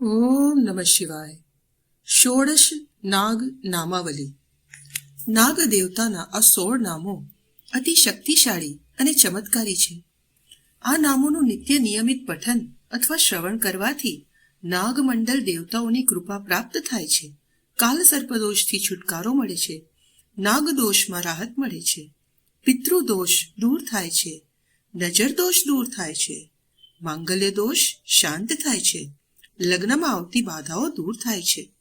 ઓમ નમઃ શિવાય. ષોડશ નાગ નામાવલી. નાગ દેવતાના આ 16 નામો અતિ શક્તિશાળી અને ચમત્કારી છે. આ નામોનું નિત્ય નિયમિત પઠન અથવા શ્રવણ કરવાથી નાગમંડલ દેવતાઓની કૃપા પ્રાપ્ત થાય છે. કાલ સર્પદોષથી છુટકારો મળે છે. નાગદોષમાં રાહત મળે છે. પિતૃદોષ દૂર થાય છે. નજર દોષ દૂર થાય છે. માંગલ્ય દોષ શાંત થાય છે. લગ્નમાં આવતી બાધાઓ દૂર થાય છે.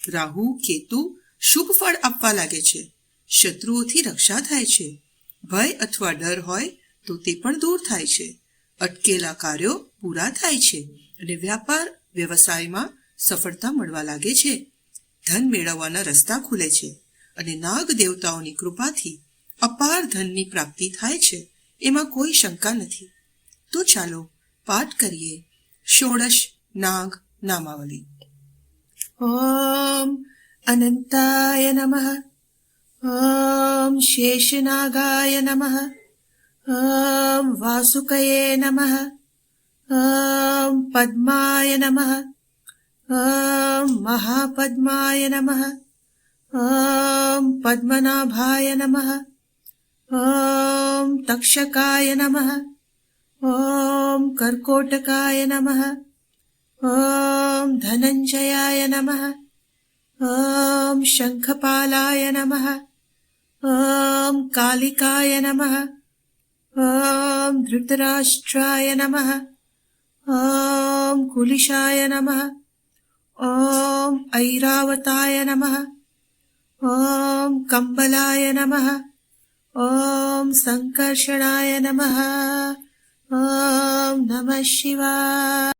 રાહુ કેતુ શુભ ફળ આપવા લાગે છે. શત્રુઓથી રક્ષા થાય છે. ભય અથવા ડર હોય તો તે પણ દૂર થાય છે. અટકેલા કાર્યો પૂરા થાય છે અને વ્યાપાર વ્યવસાયમાં સફળતા મળવા લાગે છે. ધન મેળવવાના રસ્તા ખુલે છે અને નાગ દેવતાઓની કૃપાથી અપાર ધનની પ્રાપ્તિ થાય છે. એમાં કોઈ શંકા નથી. તો ચાલો પાઠ કરીએ ષોડશ નાગ નામાવલી. ઓમ અનંતાય નમઃ. ઓમ શેષનાગાય નમઃ. ઓમ વાસુકયે નમઃ. ઓમ પદ્માય નમઃ. ઓમ મહાપદ્માય નમઃ. ઓમ પદ્મનાભાય નમઃ. ઓમ તક્ષકાય નમઃ. ઓમ કર્કોટકાય નમઃ. ઓમ ધનંજયાય નમઃ. ઓમ શંખપાલાય નમઃ. ઓમ કાલિકાય નમઃ. ઓમ ધૃતરાષ્ટ્રાય નમઃ. ઓમ કુલિશાય નમઃ. ઓમ ઐરાવતાય નમઃ. ઓમ કંબલાય નમઃ. ઓમ સંકર્ષણાય નમઃ. ઓમ નમઃ શિવાય.